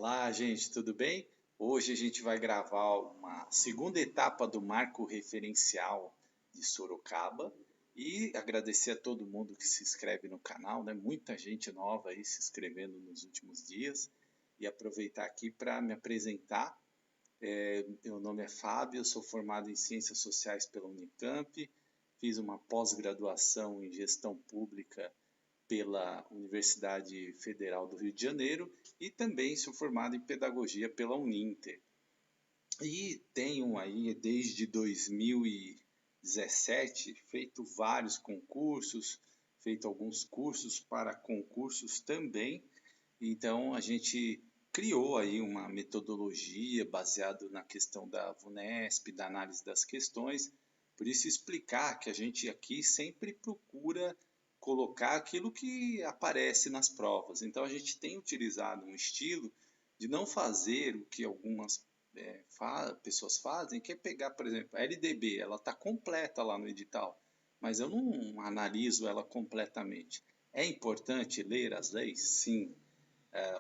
Olá, gente, tudo bem? Hoje a gente vai gravar uma segunda etapa do marco referencial de Sorocaba e agradecer a todo mundo que se inscreve no canal, né? Muita gente nova aí se inscrevendo nos últimos dias e aproveitar aqui para me apresentar. Meu nome é Fábio, eu sou formado em Ciências Sociais pela Unicamp, fiz uma pós-graduação em Gestão Pública pela Universidade Federal do Rio de Janeiro e também sou formado em Pedagogia pela Uninter. E tenho aí, desde 2017, feito vários concursos, feito alguns cursos para concursos também. Então, a gente criou aí uma metodologia baseada na questão da VUNESP, da análise das questões. Por isso, explicar que a gente aqui sempre procura colocar aquilo que aparece nas provas. Então, a gente tem utilizado um estilo de não fazer o que algumas pessoas fazem, que é pegar, por exemplo, a LDB, ela está completa lá no edital, mas eu não analiso ela completamente. É importante ler as leis? Sim.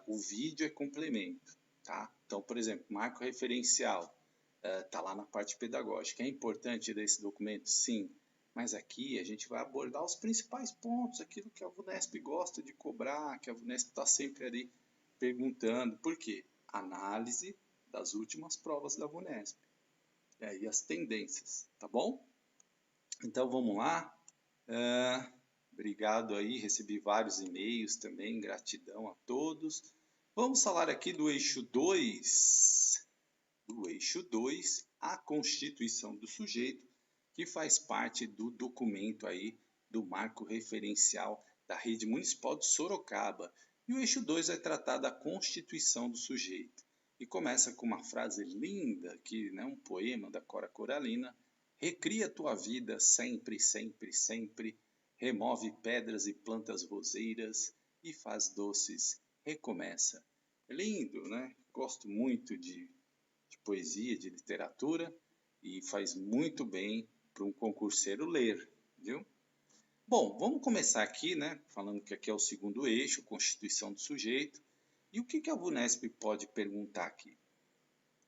O vídeo é complemento, tá? Então, por exemplo, marco referencial, está lá na parte pedagógica. É importante ler esse documento? Sim. Mas aqui a gente vai abordar os principais pontos, aquilo que a VUNESP gosta de cobrar, que a VUNESP está sempre ali perguntando. Por quê? Análise das últimas provas da VUNESP. E as tendências, tá bom? Então vamos lá. Obrigado aí, recebi vários e-mails também, gratidão a todos. Vamos falar aqui do eixo 2. Do eixo 2, a Constituição do Sujeito, que faz parte do documento aí do marco referencial da Rede Municipal de Sorocaba. E o eixo 2 vai tratar da Constituição do Sujeito. E começa com uma frase linda, que é um poema da Cora Coralina: recria tua vida sempre, sempre, sempre, remove pedras e plantas roseiras e faz doces, recomeça. É lindo, né? Gosto muito de poesia, de literatura, e faz muito bem para um concurseiro ler, viu? Bom, vamos começar aqui, né, falando que aqui é o segundo eixo, Constituição do Sujeito. E o que a VUNESP pode perguntar aqui?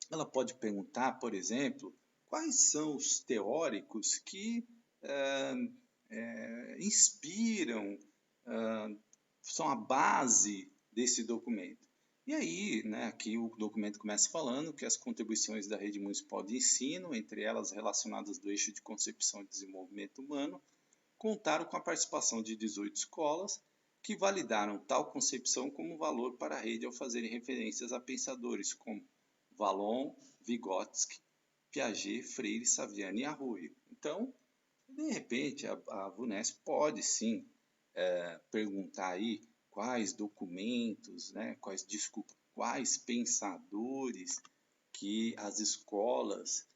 Ela pode perguntar, por exemplo, quais são os teóricos que inspiram, são a base desse documento. E aí, né, aqui o documento começa falando que as contribuições da rede municipal de ensino, entre elas relacionadas do eixo de concepção e desenvolvimento humano, contaram com a participação de 18 escolas que validaram tal concepção como valor para a rede ao fazerem referências a pensadores como Vallon, Vygotsky, Piaget, Freire, Saviano e Arroyo. Então, de repente, a VUNESP pode sim perguntar aí quais documentos, né, quais pensadores que as escolas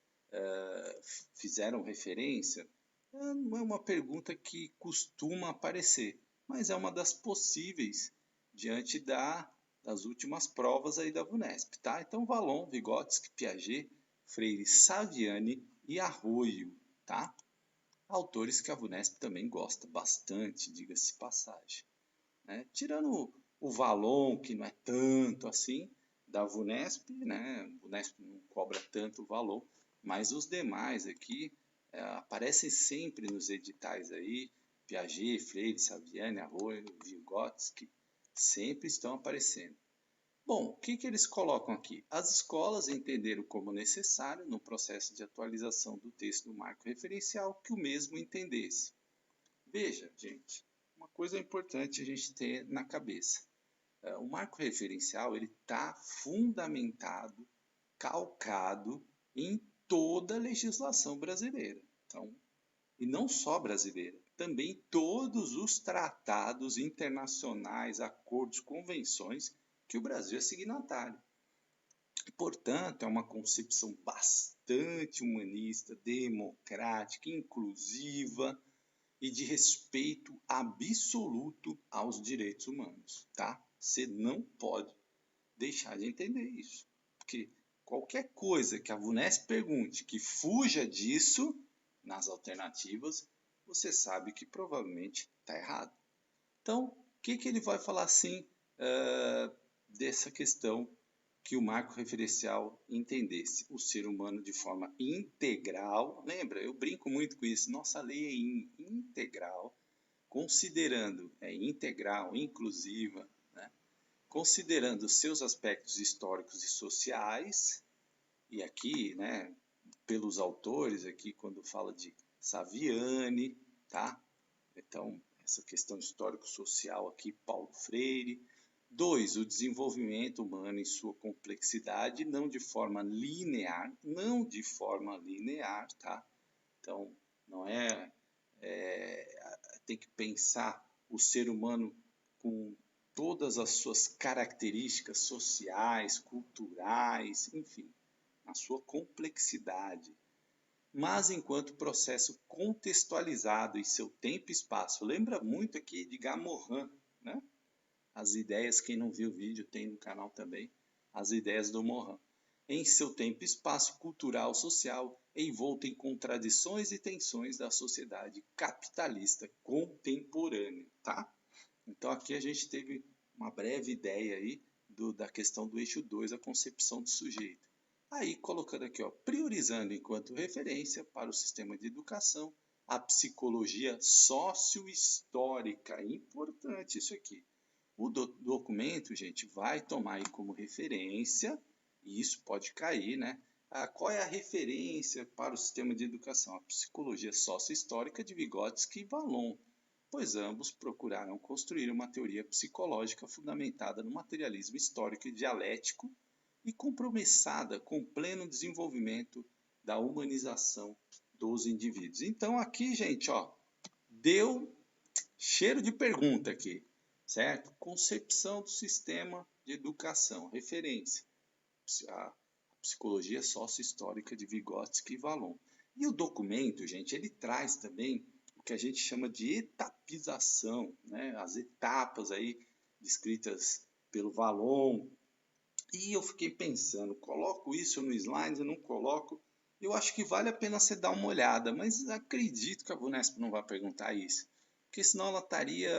fizeram referência. Não é uma pergunta que costuma aparecer, mas é uma das possíveis diante das últimas provas aí da VUNESP, tá? Então, Vallon, Vygotsky, Piaget, Freire, Saviani e Arroyo, tá? Autores que a VUNESP também gosta bastante, diga-se passagem. Né? Tirando o Vallon, que não é tanto assim, da VUNESP, né? A VUNESP não cobra tanto o Vallon, mas os demais aqui aparecem sempre nos editais aí, Piaget, Freire, Saviani, Arroyo, Vygotsky, sempre estão aparecendo. Bom, o que eles colocam aqui? As escolas entenderam como necessário, no processo de atualização do texto do marco referencial, que o mesmo entendesse. Veja, gente, uma coisa importante a gente ter na cabeça. O marco referencial está fundamentado, calcado em toda a legislação brasileira. Então, e não só brasileira, também todos os tratados internacionais, acordos, convenções que o Brasil é signatário. Portanto, é uma concepção bastante humanista, democrática, inclusiva e de respeito absoluto aos direitos humanos, tá? Você não pode deixar de entender isso, porque qualquer coisa que a VUNESP pergunte que fuja disso, nas alternativas, você sabe que provavelmente está errado. Então, o que ele vai falar assim dessa questão que o marco referencial entendesse o ser humano de forma integral. Lembra, eu brinco muito com isso, nossa lei é integral, considerando, integral, inclusiva, né? Considerando seus aspectos históricos e sociais, e aqui, né, pelos autores, aqui quando fala de Saviani, tá? Então, essa questão histórico-social aqui, Paulo Freire. 2, o desenvolvimento humano em sua complexidade, não de forma linear, tá? Então, não tem que pensar o ser humano com todas as suas características sociais, culturais, enfim, na sua complexidade, mas enquanto processo contextualizado em seu tempo e espaço. Lembra muito aqui de Gamorin, né? As ideias, quem não viu o vídeo tem no canal também, as ideias do Morin. Em seu tempo e espaço cultural, social, envolto em contradições e tensões da sociedade capitalista contemporânea, tá? Então aqui a gente teve uma breve ideia aí da questão do eixo 2, a concepção do sujeito. Aí colocando aqui, ó, priorizando enquanto referência para o sistema de educação a psicologia sociohistórica. Importante isso aqui. O documento, gente, vai tomar aí como referência, e isso pode cair, né? Qual é a referência para o sistema de educação? A psicologia sócio-histórica de Vygotsky e Vallon, pois ambos procuraram construir uma teoria psicológica fundamentada no materialismo histórico e dialético e compromissada com o pleno desenvolvimento da humanização dos indivíduos. Então aqui, gente, ó, deu cheiro de pergunta aqui, certo? Concepção do sistema de educação, referência, a psicologia sócio-histórica de Vygotsky e Vallon. E o documento, gente, ele traz também o que a gente chama de etapização, né? As etapas aí descritas pelo Vallon. E eu fiquei pensando, coloco isso no slide, eu não coloco? Eu acho que vale a pena você dar uma olhada, mas acredito que a VUNESP não vai perguntar isso, porque senão ela estaria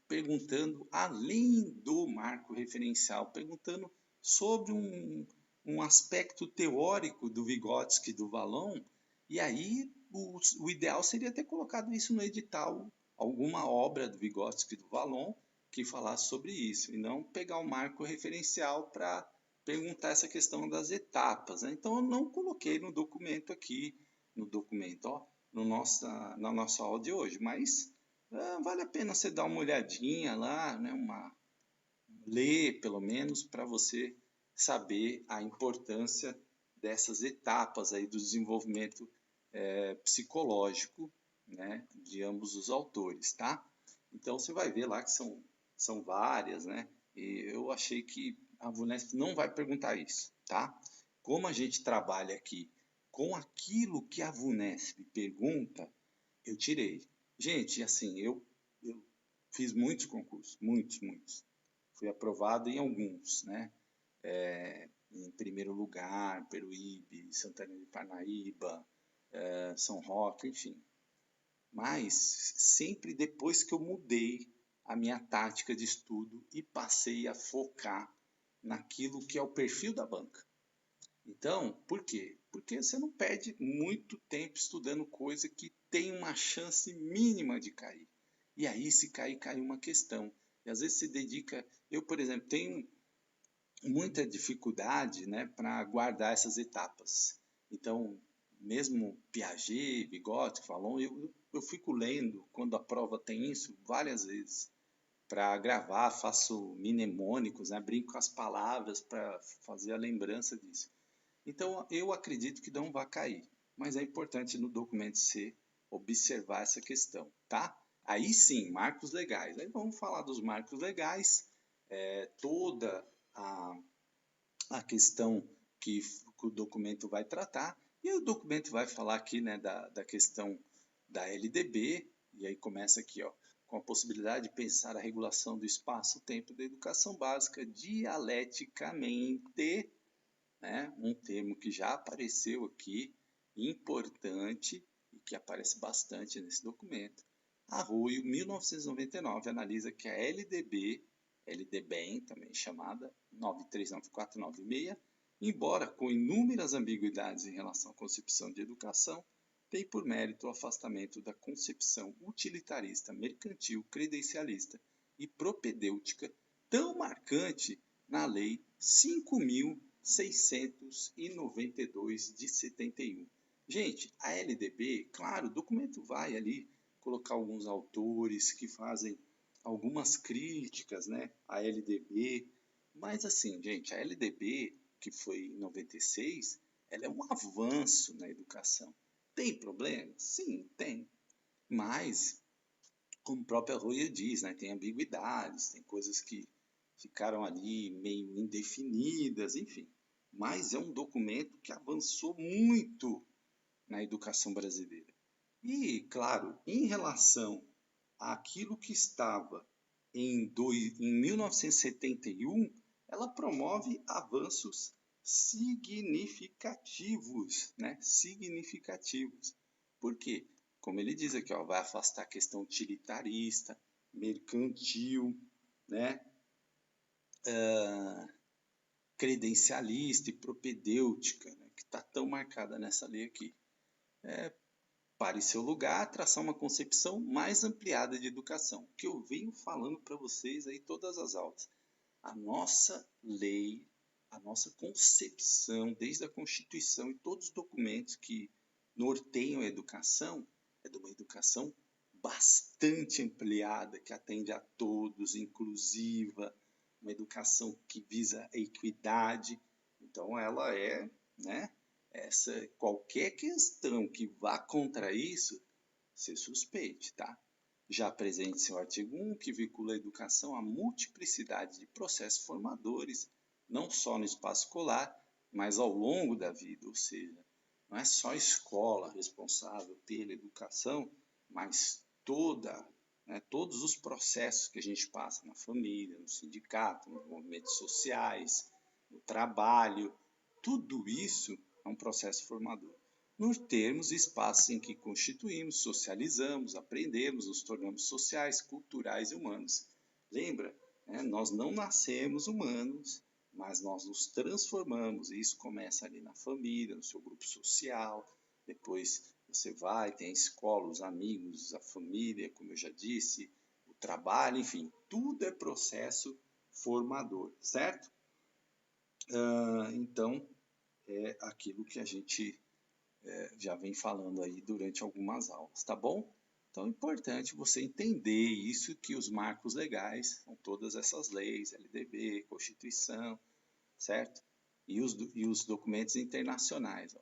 perguntando além do marco referencial, perguntando sobre um aspecto teórico do Vygotsky e do Vallon, e aí o ideal seria ter colocado isso no edital, alguma obra do Vygotsky e do Vallon que falasse sobre isso, e não pegar o marco referencial para perguntar essa questão das etapas, né? Então eu não coloquei no documento aqui, na nossa aula de hoje, mas vale a pena você dar uma olhadinha lá, né? Ler pelo menos para você saber a importância dessas etapas aí do desenvolvimento psicológico, né, de ambos os autores, tá? Então você vai ver lá que são várias, né? E eu achei que a VUNESP não vai perguntar isso, tá? Como a gente trabalha aqui com aquilo que a VUNESP pergunta, eu tirei. Gente, assim, eu fiz muitos concursos, muitos. Fui aprovado em alguns, né? Em primeiro lugar, Peruíbe, Santana de Parnaíba, São Roque, enfim. Mas sempre depois que eu mudei a minha tática de estudo e passei a focar naquilo que é o perfil da banca. Então, por quê? Porque você não perde muito tempo estudando coisa que tem uma chance mínima de cair. E aí, se cair, cai uma questão. E às vezes se dedica. Eu, por exemplo, tenho muita dificuldade, né, para guardar essas etapas. Então, mesmo Piaget, Vygotsky, Vallon, eu fico lendo quando a prova tem isso várias vezes para gravar, faço mnemônicos, né, brinco com as palavras para fazer a lembrança disso. Então, eu acredito que não vai cair, mas é importante no documento C observar essa questão, tá? Aí sim, marcos legais. Aí vamos falar dos marcos legais, toda a questão que o documento vai tratar, e o documento vai falar aqui, né, da questão da LDB, e aí começa aqui, ó, com a possibilidade de pensar a regulação do espaço-tempo da educação básica dialeticamente, né, um termo que já apareceu aqui, importante, e que aparece bastante nesse documento. Arroio, 1999, analisa que a LDB LDBEM, também chamada 9394996, embora com inúmeras ambiguidades em relação à concepção de educação, tem por mérito o afastamento da concepção utilitarista, mercantil, credencialista e propedêutica tão marcante na Lei 5.692 de 71. Gente, a LDB, claro, o documento vai ali colocar alguns autores que fazem algumas críticas, né, à LDB, mas assim, gente, a LDB, que foi em 96, ela é um avanço na educação. Tem problema? Sim, tem. Mas, como a própria Roya diz, né, tem ambiguidades, tem coisas que ficaram ali meio indefinidas, enfim. Mas é um documento que avançou muito na educação brasileira. E, claro, em relação àquilo que estava em 1971, ela promove avanços significativos, né? Significativos. Por quê? Como ele diz aqui, ó, vai afastar a questão utilitarista, mercantil, né? Credencialista e propedêutica, né? Que está tão marcada nessa lei aqui. Pare seu lugar, traçar uma concepção mais ampliada de educação, que eu venho falando para vocês aí todas as aulas. A nossa lei, a nossa concepção, desde a Constituição e todos os documentos que norteiam a educação, é de uma educação bastante ampliada, que atende a todos, inclusiva, uma educação que visa a equidade. Então, ela é, né? Qualquer questão que vá contra isso, se suspeite, tá? Já presente seu artigo 1, que vincula a educação à multiplicidade de processos formadores, não só no espaço escolar, mas ao longo da vida, ou seja, não é só a escola responsável pela educação, mas todos os processos que a gente passa na família, no sindicato, nos movimentos sociais, no trabalho, tudo isso é um processo formador. Nos termos e espaços em que constituímos, socializamos, aprendemos, nos tornamos sociais, culturais e humanos. Lembra? Nós não nascemos humanos, mas nós nos transformamos. E isso começa ali na família, no seu grupo social. Depois você vai, tem a escola, os amigos, a família, como eu já disse, o trabalho, enfim, tudo é processo formador, certo? Então, é aquilo que a gente já vem falando aí durante algumas aulas, tá bom? Então é importante você entender isso, que os marcos legais são todas essas leis, LDB, Constituição, certo? E os documentos internacionais. Ó.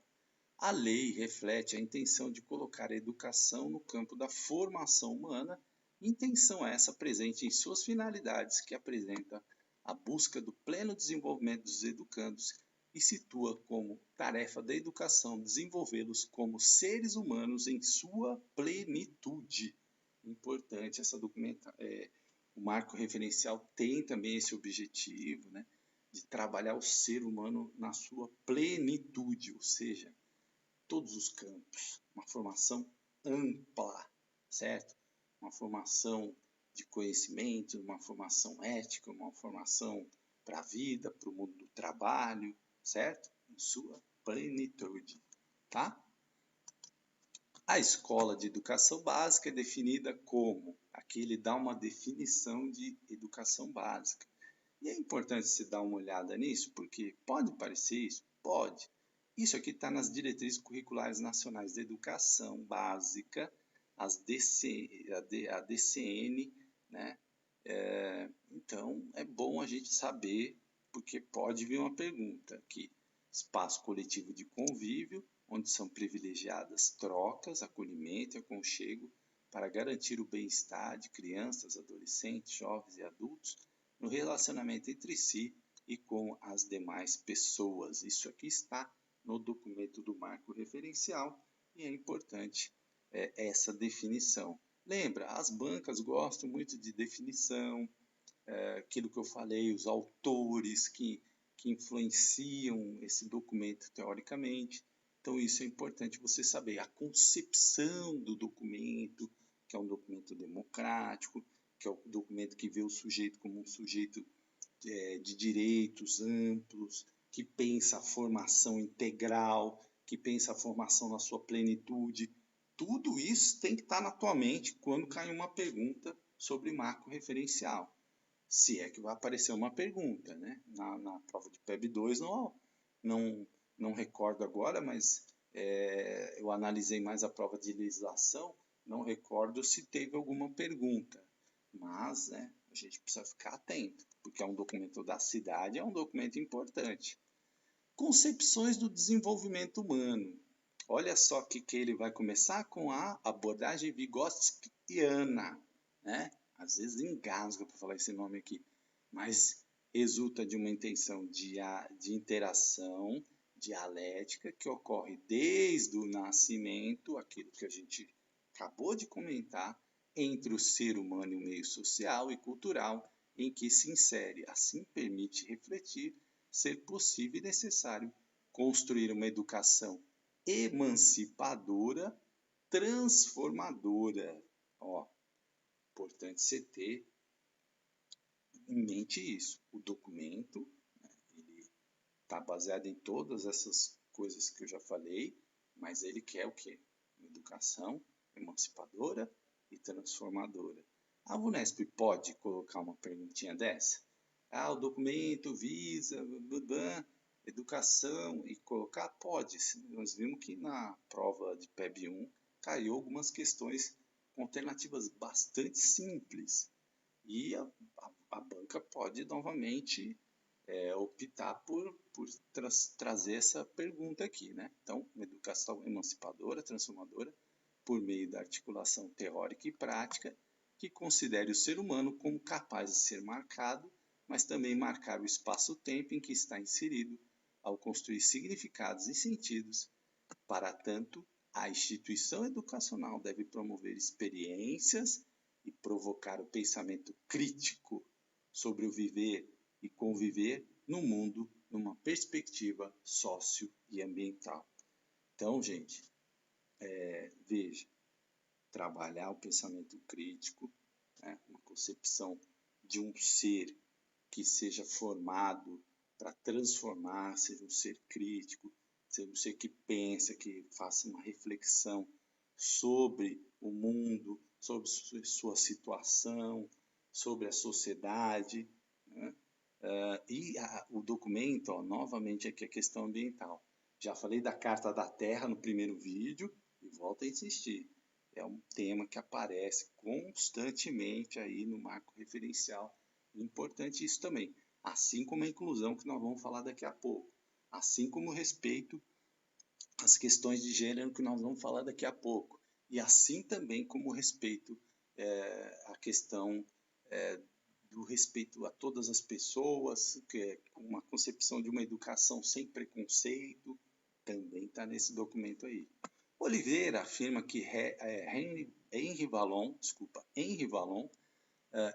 A lei reflete a intenção de colocar a educação no campo da formação humana, intenção essa presente em suas finalidades, que apresenta a busca do pleno desenvolvimento dos educandos e situa como tarefa da educação desenvolvê-los como seres humanos em sua plenitude. Importante essa o marco referencial tem também esse objetivo, né, de trabalhar o ser humano na sua plenitude, ou seja, todos os campos, uma formação ampla, certo? Uma formação de conhecimento, uma formação ética, uma formação para a vida, para o mundo do trabalho, certo? Em sua plenitude, tá? A escola de educação básica é definida como, aqui ele dá uma definição de educação básica. E é importante se dar uma olhada nisso, porque pode parecer isso? Pode. Isso aqui está nas diretrizes curriculares nacionais da educação básica, a DCN, né? Então, é bom a gente saber, porque pode vir uma pergunta aqui. Espaço coletivo de convívio, onde são privilegiadas trocas, acolhimento e aconchego para garantir o bem-estar de crianças, adolescentes, jovens e adultos no relacionamento entre si e com as demais pessoas. Isso aqui está no documento do marco referencial e é importante essa definição. Lembra, as bancas gostam muito de definição, aquilo que eu falei, os autores que influenciam esse documento teoricamente. Então, isso é importante você saber. A concepção do documento, que é um documento democrático, que é o documento que vê o sujeito como um sujeito de direitos amplos, que pensa a formação integral, que pensa a formação na sua plenitude. Tudo isso tem que estar na tua mente quando cair uma pergunta sobre marco referencial. Se é que vai aparecer uma pergunta, né? Na prova de PEB 2 não recordo agora, mas eu analisei mais a prova de legislação, não recordo se teve alguma pergunta. Mas a gente precisa ficar atento, porque é um documento da cidade, é um documento importante. Concepções do desenvolvimento humano. Olha só que ele vai começar com a abordagem vigotskiana, né? Às vezes engasga para falar esse nome aqui, mas resulta de uma intenção de interação dialética que ocorre desde o nascimento, aquilo que a gente acabou de comentar, entre o ser humano e o meio social e cultural em que se insere. Assim permite refletir ser possível e necessário construir uma educação emancipadora, transformadora. Importante você ter em mente isso. O documento, ele está baseado em todas essas coisas que eu já falei, mas ele quer o quê? Uma educação emancipadora e transformadora. A VUNESP pode colocar uma perguntinha dessa? O documento visa educação e colocar? Pode. Nós vimos que na prova de PEB 1 caiu algumas questões com alternativas bastante simples. E a banca pode novamente optar por trazer essa pergunta aqui, né? Então, uma educação emancipadora, transformadora, por meio da articulação teórica e prática, que considere o ser humano como capaz de ser marcado, mas também marcar o espaço-tempo em que está inserido, ao construir significados e sentidos. Para tanto, a instituição educacional deve promover experiências e provocar o pensamento crítico sobre o viver e conviver no mundo numa perspectiva sócio e ambiental. Então, gente, veja, trabalhar o pensamento crítico, uma concepção de um ser que seja formado para transformar, seja um ser crítico, seja um ser que pensa, que faça uma reflexão sobre o mundo, sobre sua situação, sobre a sociedade, né? O documento, novamente aqui a questão ambiental. Já falei da Carta da Terra no primeiro vídeo e volto a insistir. É um tema que aparece constantemente aí no marco referencial. Importante isso também. Assim como a inclusão, que nós vamos falar daqui a pouco. Assim como o respeito às questões de gênero, que nós vamos falar daqui a pouco. E assim também como o respeito à questão do respeito a todas as pessoas, que é uma concepção de uma educação sem preconceito, também está nesse documento aí. Oliveira afirma que Henri Vallon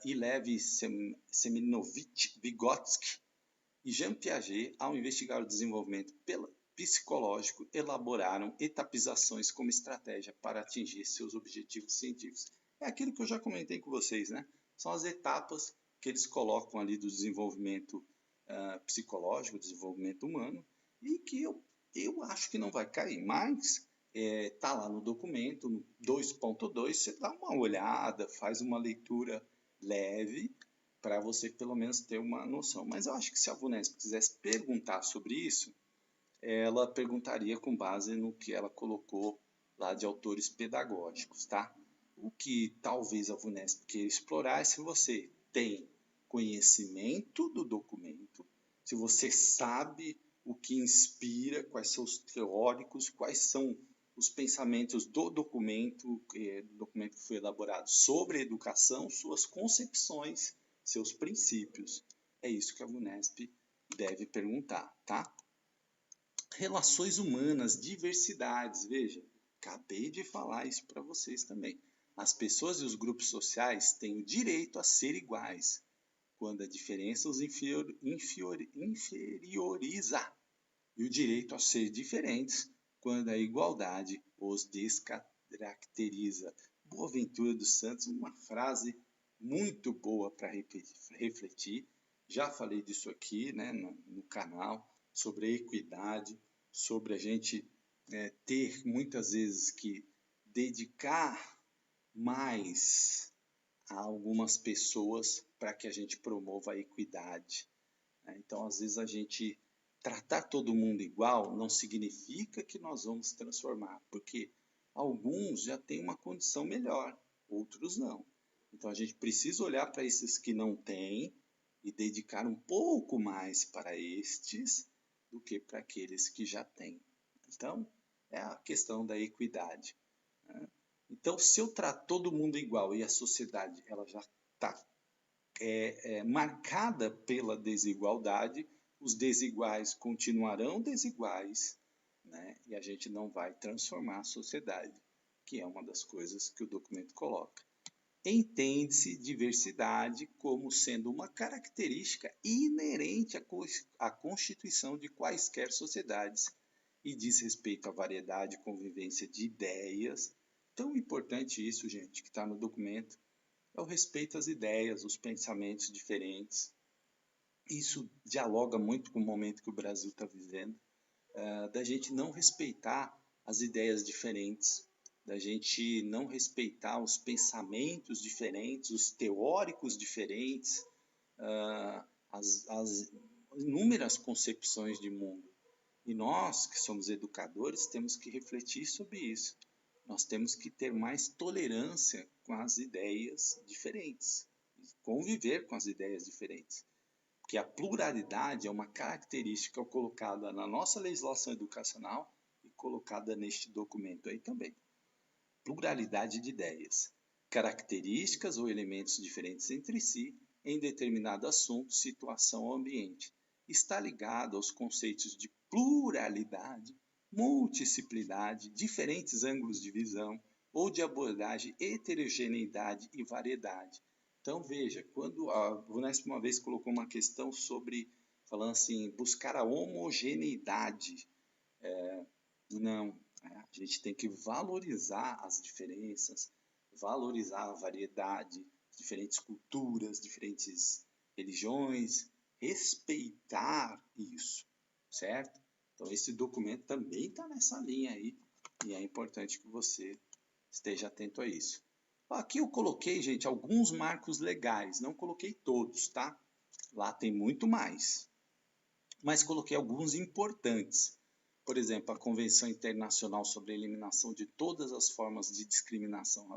e Levi Seminovich Vygotsky e Jean Piaget, ao investigar o desenvolvimento psicológico, elaboraram etapizações como estratégia para atingir seus objetivos científicos. É aquilo que eu já comentei com vocês, né? São as etapas que eles colocam ali do desenvolvimento psicológico, desenvolvimento humano, e que eu acho que não vai cair, mas está lá no documento, no 2.2, você dá uma olhada, faz uma leitura leve, para você pelo menos ter uma noção. Mas eu acho que se a VUNESP quisesse perguntar sobre isso, ela perguntaria com base no que ela colocou lá de autores pedagógicos, tá? O que talvez a VUNESP queira explorar é se você tem conhecimento do documento, se você sabe o que inspira, quais são os teóricos, quais são os pensamentos do documento que foi elaborado sobre a educação, suas concepções, seus princípios. É isso que a VUNESP deve perguntar, tá? Relações humanas, diversidades, veja, acabei de falar isso para vocês também. As pessoas e os grupos sociais têm o direito a ser iguais, quando a diferença os inferioriza, e o direito a ser diferentes, quando a igualdade os descaracteriza. Boaventura dos Santos, uma frase muito boa para refletir. Já falei disso aqui, né, no canal, sobre a equidade, sobre a gente ter muitas vezes que dedicar mais a algumas pessoas para que a gente promova a equidade, né? Então, às vezes, a gente tratar todo mundo igual não significa que nós vamos transformar, porque alguns já têm uma condição melhor, outros não. Então, a gente precisa olhar para esses que não têm e dedicar um pouco mais para estes do que para aqueles que já têm. Então, é a questão da equidade, né? Então, se eu trato todo mundo igual e a sociedade ela já está marcada pela desigualdade, os desiguais continuarão desiguais, né? E a gente não vai transformar a sociedade, que é uma das coisas que o documento coloca. Entende-se diversidade como sendo uma característica inerente à constituição de quaisquer sociedades e diz respeito à variedade e convivência de ideias. Tão importante isso, gente, que está no documento, é o respeito às ideias, os pensamentos diferentes. Isso dialoga muito com o momento que o Brasil está vivendo, da gente não respeitar as ideias diferentes, da gente não respeitar os pensamentos diferentes, os teóricos diferentes, as inúmeras concepções de mundo. E nós, que somos educadores, temos que refletir sobre isso. Nós temos que ter mais tolerância com as ideias diferentes, conviver com as ideias diferentes. Porque a pluralidade é uma característica colocada na nossa legislação educacional e colocada neste documento aí também. Pluralidade de ideias, características ou elementos diferentes entre si em determinado assunto, situação ou ambiente. Está ligado aos conceitos de pluralidade, multidisciplinaridade, diferentes ângulos de visão ou de abordagem, heterogeneidade e variedade. Então, veja, quando a VUNESP uma vez colocou uma questão sobre, falando assim, buscar a homogeneidade, não, a gente tem que valorizar as diferenças, valorizar a variedade, diferentes culturas, diferentes religiões, respeitar isso, certo? Então, esse documento também está nessa linha aí e é importante que você esteja atento a isso. Aqui eu coloquei, gente, alguns marcos legais, não coloquei todos, tá? Lá tem muito mais, mas coloquei alguns importantes. Por exemplo, a Convenção Internacional sobre a Eliminação de Todas as Formas de Discriminação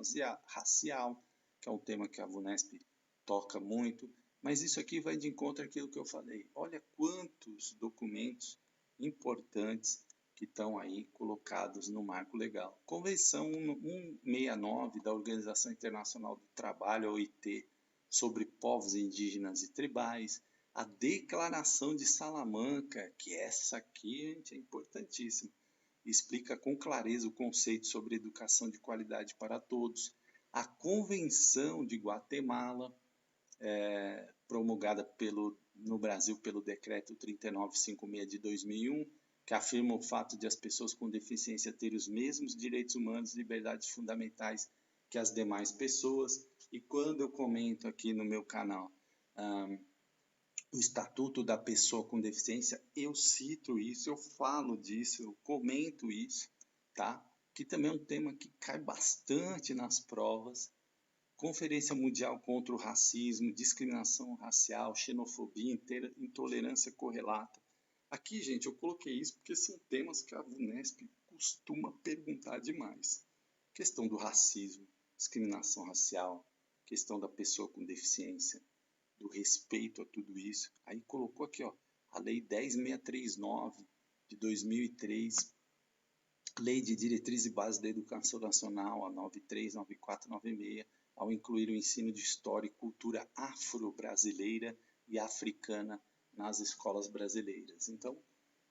Racial, que é um tema que a VUNESP toca muito, mas isso aqui vai de encontro àquilo que eu falei. Olha quantos documentos importantes que estão aí colocados no marco legal. Convenção 169 da Organização Internacional do Trabalho, a OIT, sobre povos indígenas e tribais, a Declaração de Salamanca, que essa aqui, gente, é importantíssima, explica com clareza o conceito sobre educação de qualidade para todos, a Convenção de Guatemala, promulgada no Brasil pelo Decreto 3956 de 2001, que afirma o fato de as pessoas com deficiência terem os mesmos direitos humanos e liberdades fundamentais que as demais pessoas. E quando eu comento aqui no meu canal o Estatuto da Pessoa com Deficiência, eu cito isso, eu falo disso, eu comento isso, tá? Que também é um tema que cai bastante nas provas. Conferência Mundial contra o Racismo, Discriminação Racial, Xenofobia, Intolerância Correlata. Aqui, gente, eu coloquei isso porque são temas que a VUNESP costuma perguntar demais. Questão do racismo, discriminação racial, questão da pessoa com deficiência, do respeito a tudo isso. Aí colocou aqui, ó, a Lei 10.639 de 2003, Lei de Diretriz e Base da Educação Nacional, a 93, 94, 96, ao incluir o ensino de história e cultura afro-brasileira e africana nas escolas brasileiras. Então,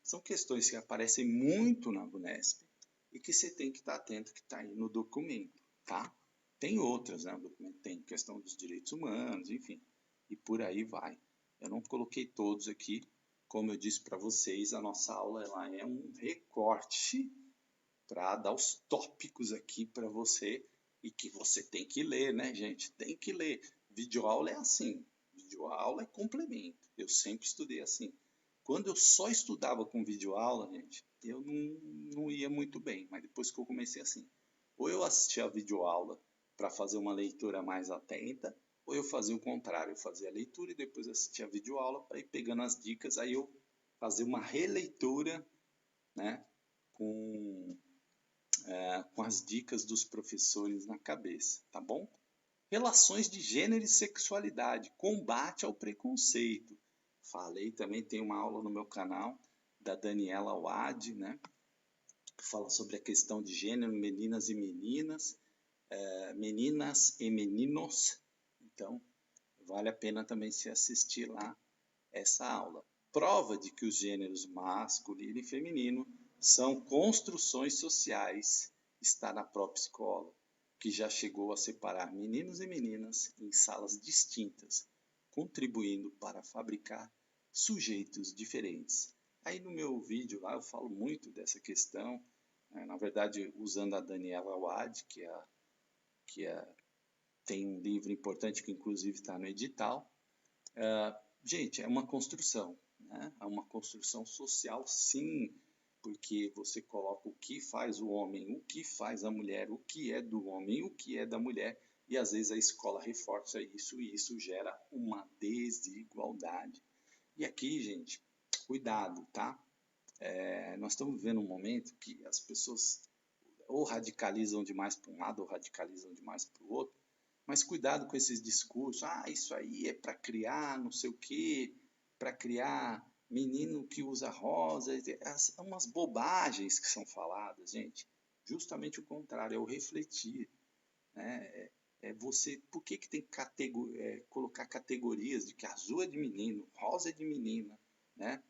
são questões que aparecem muito na VUNESP e que você tem que estar atento que está aí no documento, tá? Tem outras, né? O documento tem questão dos direitos humanos, enfim, e por aí vai. Eu não coloquei todos aqui, como eu disse para vocês, a nossa aula ela é um recorte para dar os tópicos aqui para você e que você tem que ler, né, gente? Tem que ler. Videoaula é assim, videoaula é complemento. Eu sempre estudei assim. Quando eu só estudava com videoaula, gente, eu não ia muito bem. Mas depois que eu comecei assim, ou eu assistia a videoaula para fazer uma leitura mais atenta, ou eu fazia o contrário, eu fazia a leitura e depois assistia a videoaula para ir pegando as dicas, aí eu fazia uma releitura, né, com, com as dicas dos professores na cabeça, tá bom? Relações de gênero e sexualidade, combate ao preconceito. Falei também, tem uma aula no meu canal da Daniela Wad, né, que fala sobre a questão de gênero, meninas e meninas, meninas e meninos. Então, vale a pena também se assistir lá essa aula. Prova de que os gêneros masculino e feminino são construções sociais está na própria escola, que já chegou a separar meninos e meninas em salas distintas, contribuindo para fabricar sujeitos diferentes. Aí no meu vídeo lá eu falo muito dessa questão, na verdade usando a Daniela Wad, que tem um livro importante que inclusive está no edital. Gente, é uma construção, né? É uma construção social, sim, porque você coloca o que faz o homem, o que faz a mulher, o que é do homem, o que é da mulher, e às vezes a escola reforça isso e isso gera uma desigualdade. E aqui, gente, cuidado, tá? Nós estamos vivendo um momento que as pessoas ou radicalizam demais para um lado ou radicalizam demais para o outro, mas cuidado com esses discursos. Ah, isso aí é para criar não sei o quê, para criar menino que usa rosa. Umas bobagens que são faladas, gente. Justamente o contrário, é o refletir. Né? Você, por que tem que colocar categorias de que azul é de menino, rosa é de menina, né?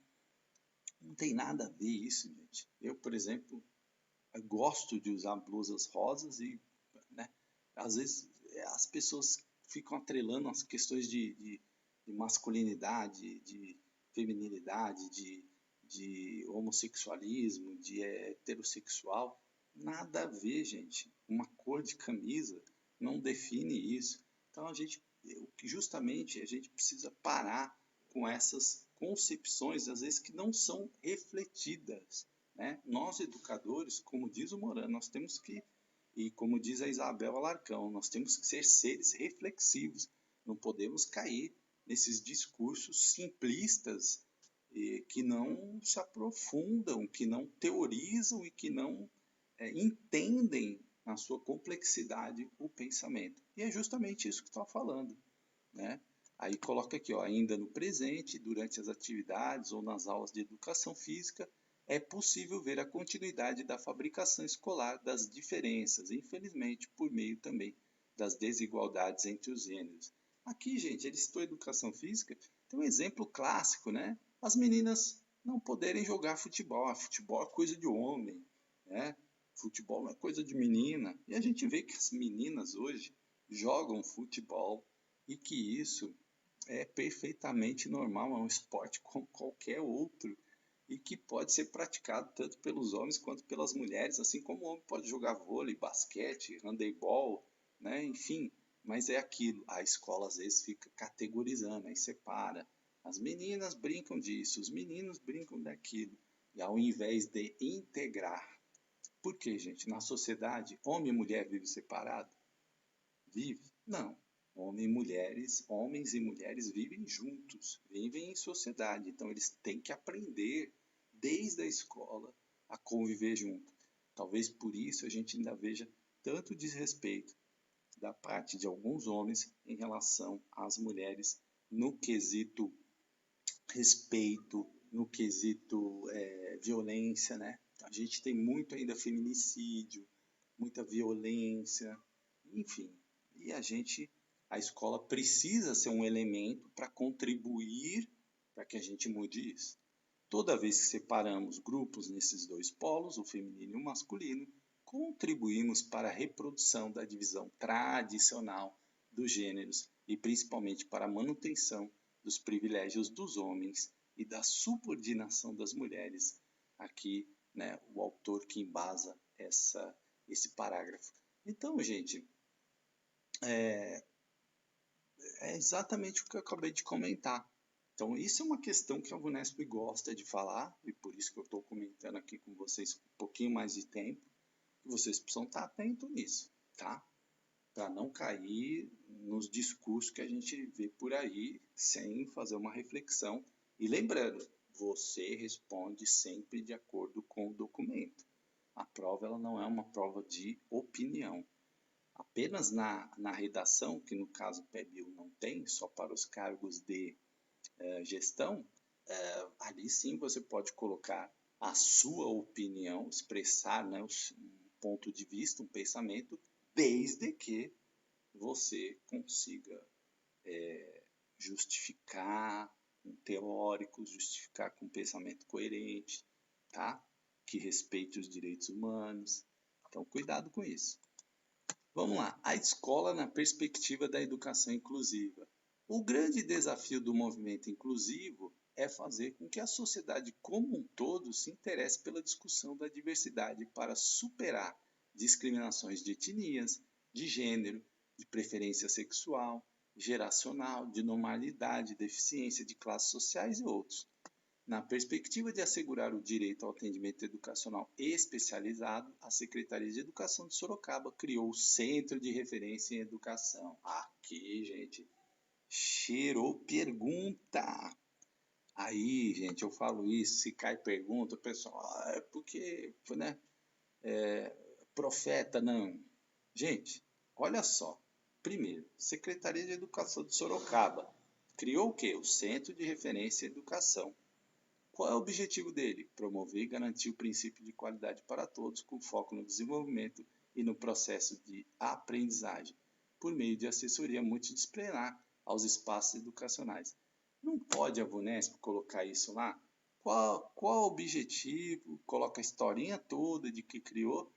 Não tem nada a ver isso, gente. Eu, por exemplo, gosto de usar blusas rosas e, né, às vezes as pessoas ficam atrelando as questões de masculinidade, de feminilidade, de homossexualismo, de heterossexual. Nada a ver, gente. Uma cor de camisa não define isso. Então justamente a gente precisa parar com essas concepções, às vezes, que não são refletidas, né? Nós, educadores, como diz o Moran, nós temos que, e como diz a Isabel Alarcão, nós temos que ser seres reflexivos, não podemos cair nesses discursos simplistas que não se aprofundam, que não teorizam e que não entendem na sua complexidade o pensamento. E é justamente isso que está falando, né? Aí coloca aqui, ó, ainda no presente, durante as atividades ou nas aulas de educação física, é possível ver a continuidade da fabricação escolar das diferenças, infelizmente, por meio também das desigualdades entre os gêneros. Aqui, gente, ele citou educação física, tem um exemplo clássico, né? As meninas não poderem jogar futebol. Futebol é coisa de homem, né? Futebol não é coisa de menina. E a gente vê que as meninas hoje jogam futebol e que isso é perfeitamente normal, é um esporte como qualquer outro e que pode ser praticado tanto pelos homens quanto pelas mulheres, assim como o homem pode jogar vôlei, basquete, handebol, né? Enfim, mas é aquilo, a escola às vezes fica categorizando, aí separa. As meninas brincam disso, os meninos brincam daquilo, e ao invés de integrar. Por quê, gente? Na sociedade, homem e mulher vivem separado? Vive? Não. Homens e mulheres vivem juntos, vivem em sociedade. Então eles têm que aprender desde a escola a conviver junto. Talvez por isso a gente ainda veja tanto desrespeito da parte de alguns homens em relação às mulheres no quesito respeito, no quesito violência, né? A gente tem muito ainda feminicídio, muita violência, enfim. E a escola precisa ser um elemento para contribuir para que a gente mude isso. Toda vez que separamos grupos nesses dois polos, o feminino e o masculino, contribuímos para a reprodução da divisão tradicional dos gêneros e principalmente para a manutenção dos privilégios dos homens e da subordinação das mulheres. Aqui, né, o autor que embasa esse parágrafo. Então, gente, é exatamente o que eu acabei de comentar. Então, isso é uma questão que a Vunesp gosta de falar, e por isso que eu estou comentando aqui com vocês um pouquinho mais de tempo, que vocês precisam estar atentos nisso, tá? Para não cair nos discursos que a gente vê por aí sem fazer uma reflexão. E lembrando, você responde sempre de acordo com o documento. A prova ela não é uma prova de opinião. Apenas na redação, que no caso o PEBIL não tem, só para os cargos de gestão, ali sim você pode colocar a sua opinião, expressar, né, um ponto de vista, um pensamento, desde que você consiga justificar com teóricos, justificar com um pensamento coerente, tá? Que respeite os direitos humanos. Então, cuidado com isso. Vamos lá. A escola na perspectiva da educação inclusiva. O grande desafio do movimento inclusivo é fazer com que a sociedade como um todo se interesse pela discussão da diversidade para superar discriminações de etnias, de gênero, de preferência sexual, geracional, de normalidade, deficiência de classes sociais e outros. Na perspectiva de assegurar o direito ao atendimento educacional especializado, a Secretaria de Educação de Sorocaba criou o Centro de Referência em Educação. Aqui, gente, cheirou pergunta. Aí, gente, eu falo isso, se cai pergunta, o pessoal, é porque, né, profeta, não. Gente, olha só. Primeiro, Secretaria de Educação de Sorocaba criou o quê? O Centro de Referência em Educação. Qual é o objetivo dele? Promover e garantir o princípio de qualidade para todos, com foco no desenvolvimento e no processo de aprendizagem, por meio de assessoria multidisciplinar aos espaços educacionais. Não pode a Vunesp colocar isso lá? Qual o objetivo? Coloca a historinha toda de que criou,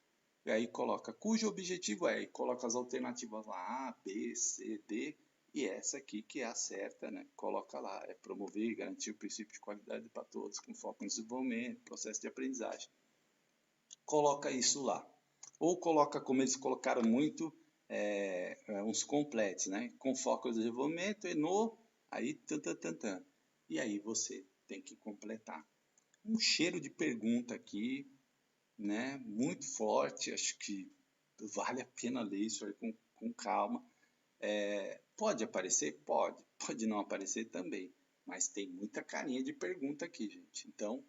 e aí coloca cujo objetivo é, e coloca as alternativas lá, A, B, C, D, e essa aqui que é a certa, né? Coloca lá, é promover e garantir o princípio de qualidade para todos, com foco no desenvolvimento, processo de aprendizagem. Coloca isso lá. Ou coloca, como eles colocaram muito, uns completos, né? Com foco no desenvolvimento e no, aí, tan. E aí você tem que completar. Um cheiro de pergunta aqui, né? Muito forte, acho que vale a pena ler isso aí com calma. Pode aparecer? Pode. Pode não aparecer também. Mas tem muita carinha de pergunta aqui, gente. Então,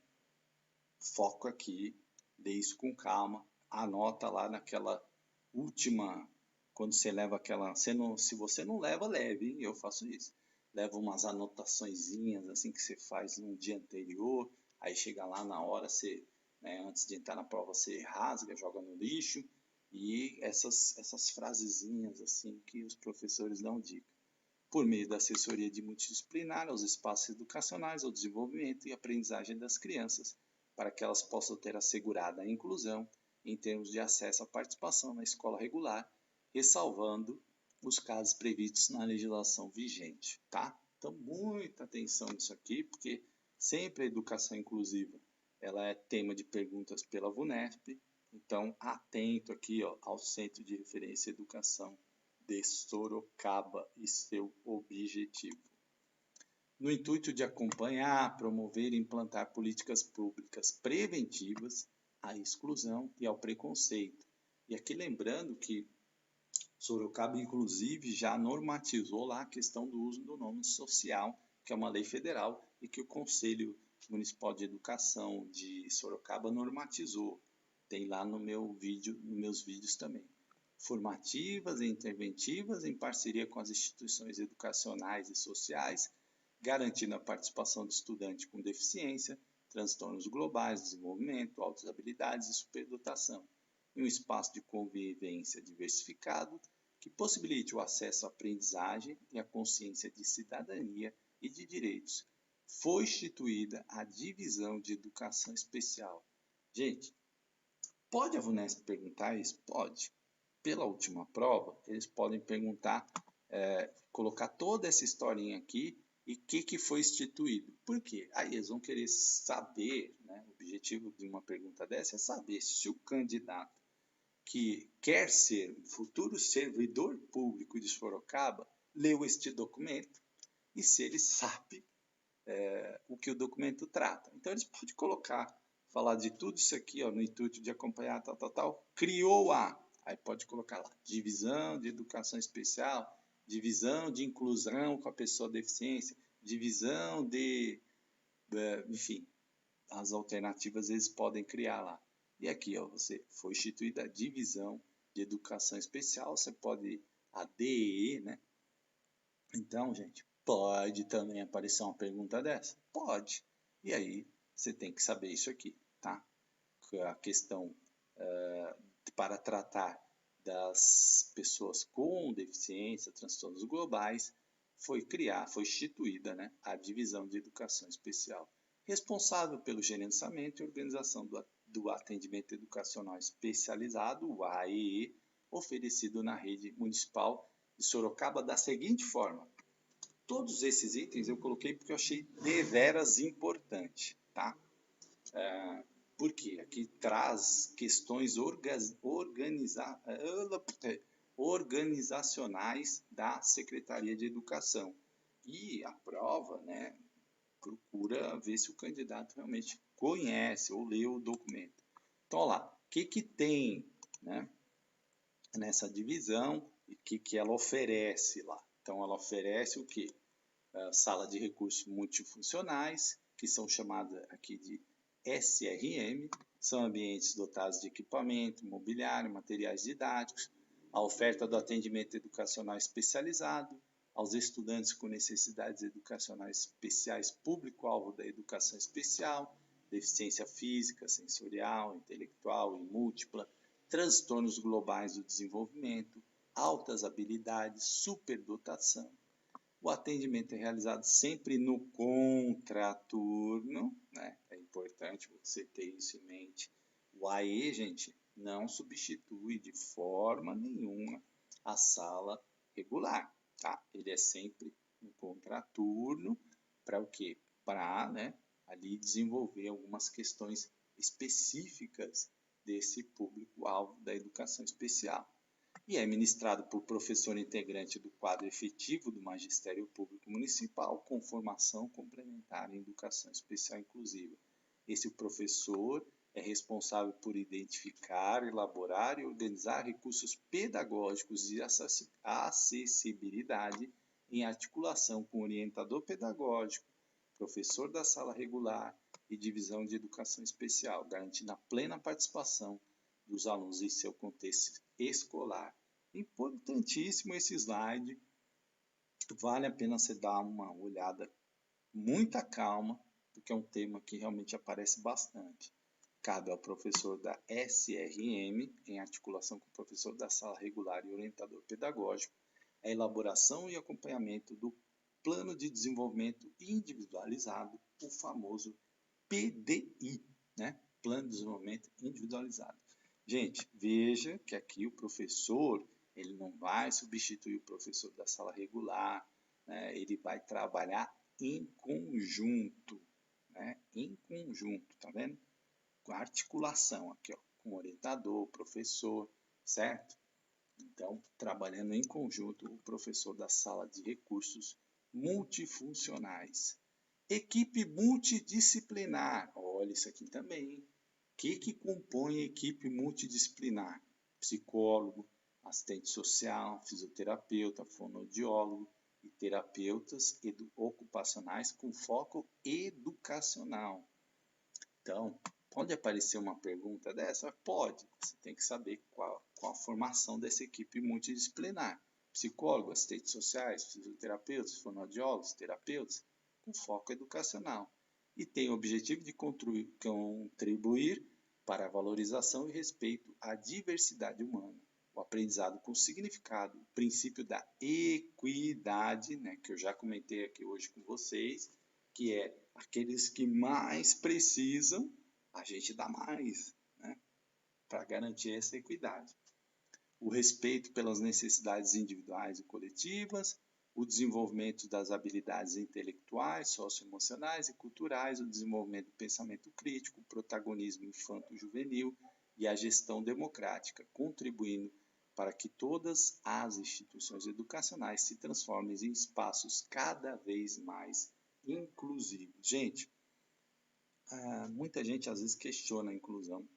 foco aqui, lê isso com calma, anota lá naquela última, quando você leva aquela, se você não leva, leve, hein? Eu faço isso. Leva umas anotaçõezinhas assim que você faz no dia anterior, aí chega lá na hora, você, né, antes de entrar na prova, você rasga, joga no lixo, e essas frasezinhas assim que os professores dão dica. Por meio da assessoria de multidisciplinar aos espaços educacionais, ao desenvolvimento e aprendizagem das crianças, para que elas possam ter assegurada a inclusão em termos de acesso à participação na escola regular, ressalvando os casos previstos na legislação vigente, tá? Então, muita atenção nisso aqui, porque sempre a educação inclusiva ela é tema de perguntas pela Vunesp, então atento aqui ó, ao Centro de Referência Educação de Sorocaba e seu objetivo. No intuito de acompanhar, promover e implantar políticas públicas preventivas à exclusão e ao preconceito. E aqui lembrando que Sorocaba, inclusive, já normatizou lá a questão do uso do nome social, que é uma lei federal, e que o Conselho Municipal de Educação de Sorocaba normatizou. Tem lá no meu vídeo, nos meus vídeos também. Formativas e interventivas em parceria com as instituições educacionais e sociais, garantindo a participação do estudante com deficiência, transtornos globais, desenvolvimento, altas habilidades e superdotação, em um espaço de convivência diversificado que possibilite o acesso à aprendizagem e à consciência de cidadania e de direitos. Foi instituída a divisão de educação especial. Gente, pode a Vunesp perguntar isso? Pode. Pela última prova, eles podem perguntar, colocar toda essa historinha aqui e o que foi instituído. Por quê? Aí eles vão querer saber, né, o objetivo de uma pergunta dessa é saber se o candidato que quer ser futuro servidor público de Sorocaba leu este documento e se ele sabe o que o documento trata. Então, eles podem falar de tudo isso aqui, ó, no intuito de acompanhar tal, criou aí pode colocar lá, divisão de educação especial, divisão de inclusão com a pessoa deficiência, divisão enfim, as alternativas eles podem criar lá. E aqui, ó, foi instituída a divisão de educação especial, você pode a DE, né? Então, gente, pode também aparecer uma pergunta dessa? Pode. E aí, você tem que saber isso aqui, tá? A questão para tratar das pessoas com deficiência, transtornos globais, foi instituída, né, a divisão de educação especial, responsável pelo gerenciamento e organização do atendimento educacional especializado, o AEE, oferecido na rede municipal de Sorocaba da seguinte forma. Todos esses itens eu coloquei porque eu achei deveras importante, tá? Por quê? Aqui traz questões organizacionais da Secretaria de Educação. E a prova, né, procura ver se o candidato realmente conhece ou leu o documento. Então, olha lá, o que tem, né, nessa divisão e o que ela oferece lá? Então, ela oferece o quê? Sala de recursos multifuncionais, que são chamadas aqui de SRM, são ambientes dotados de equipamento, mobiliário, materiais didáticos, a oferta do atendimento educacional especializado aos estudantes com necessidades educacionais especiais, público-alvo da educação especial, deficiência física, sensorial, intelectual e múltipla, transtornos globais do desenvolvimento, altas habilidades, superdotação. O atendimento é realizado sempre no contraturno, né? É importante você ter isso em mente. O AE, gente, não substitui de forma nenhuma a sala regular, tá? Ele é sempre no contraturno para o quê? Para, né, ali desenvolver algumas questões específicas desse público-alvo da educação especial. E é ministrado por professor integrante do quadro efetivo do Magistério Público Municipal, com formação complementar em educação especial inclusiva. Esse professor é responsável por identificar, elaborar e organizar recursos pedagógicos de acessibilidade em articulação com orientador pedagógico, professor da sala regular e divisão de educação especial, garantindo a plena participação dos alunos em seu contexto escolar. Importantíssimo esse slide, vale a pena você dar uma olhada, muita calma, porque é um tema que realmente aparece bastante. Cabe ao professor da SRM, em articulação com o professor da sala regular e orientador pedagógico, a elaboração e acompanhamento do Plano de Desenvolvimento Individualizado, o famoso PDI, né? Plano de Desenvolvimento Individualizado. Gente, veja que aqui o professor, ele não vai substituir o professor da sala regular, né? Ele vai trabalhar em conjunto, né? Em conjunto, tá vendo? Com a articulação aqui, ó, com o orientador, professor, certo? Então, trabalhando em conjunto, o professor da sala de recursos multifuncionais. Equipe multidisciplinar, olha isso aqui também. O que compõe a equipe multidisciplinar? Psicólogo, assistente social, fisioterapeuta, fonoaudiólogo e terapeutas ocupacionais com foco educacional. Então, pode aparecer uma pergunta dessa? Pode. Você tem que saber qual a formação dessa equipe multidisciplinar. Psicólogos, assistentes sociais, fisioterapeutas, fonoaudiólogos, terapeutas, com foco educacional. E tem o objetivo de contribuir para a valorização e respeito à diversidade humana, o aprendizado com significado, o princípio da equidade, né, que eu já comentei aqui hoje com vocês, que é aqueles que mais precisam, a gente dá mais, né, para garantir essa equidade. O respeito pelas necessidades individuais e coletivas, o desenvolvimento das habilidades intelectuais, socioemocionais e culturais, o desenvolvimento do pensamento crítico, o protagonismo infanto-juvenil e a gestão democrática, contribuindo para que todas as instituições educacionais se transformem em espaços cada vez mais inclusivos. Gente, muita gente às vezes questiona a inclusão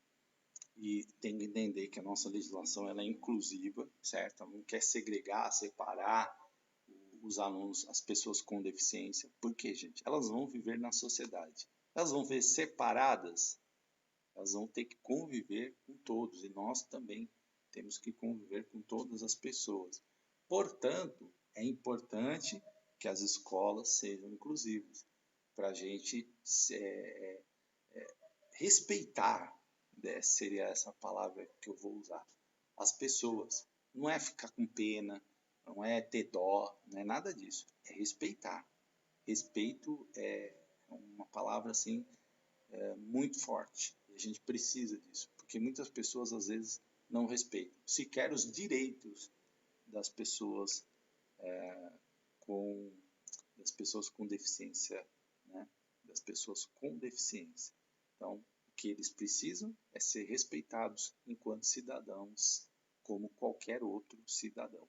e tem que entender que a nossa legislação ela é inclusiva, certo? Ela não quer segregar, separar os alunos, as pessoas com deficiência. Por quê, gente? Elas vão viver na sociedade. Elas vão viver separadas, elas vão ter que conviver com todos, e nós também temos que conviver com todas as pessoas. Portanto, é importante que as escolas sejam inclusivas, para a gente respeitar, né, seria essa palavra que eu vou usar, as pessoas. Não é ficar com pena, não é ter dó, não é nada disso. É respeitar. Respeito é uma palavra assim muito forte. E a gente precisa disso, porque muitas pessoas às vezes não respeitam sequer os direitos das pessoas com das pessoas com deficiência, né? Das pessoas com deficiência. Então, o que eles precisam é ser respeitados enquanto cidadãos, como qualquer outro cidadão.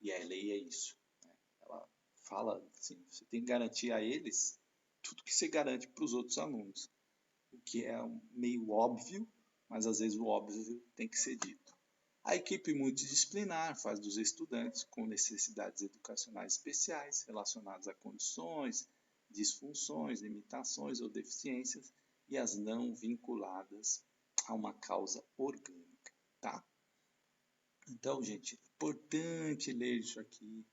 E a lei é isso, né? Ela fala assim, você tem que garantir a eles tudo que você garante para os outros alunos, o que é meio óbvio, mas às vezes o óbvio tem que ser dito. A equipe multidisciplinar faz dos estudantes com necessidades educacionais especiais relacionadas a condições, disfunções, limitações ou deficiências e as não vinculadas a uma causa orgânica, tá? Então, gente, é importante ler isso aqui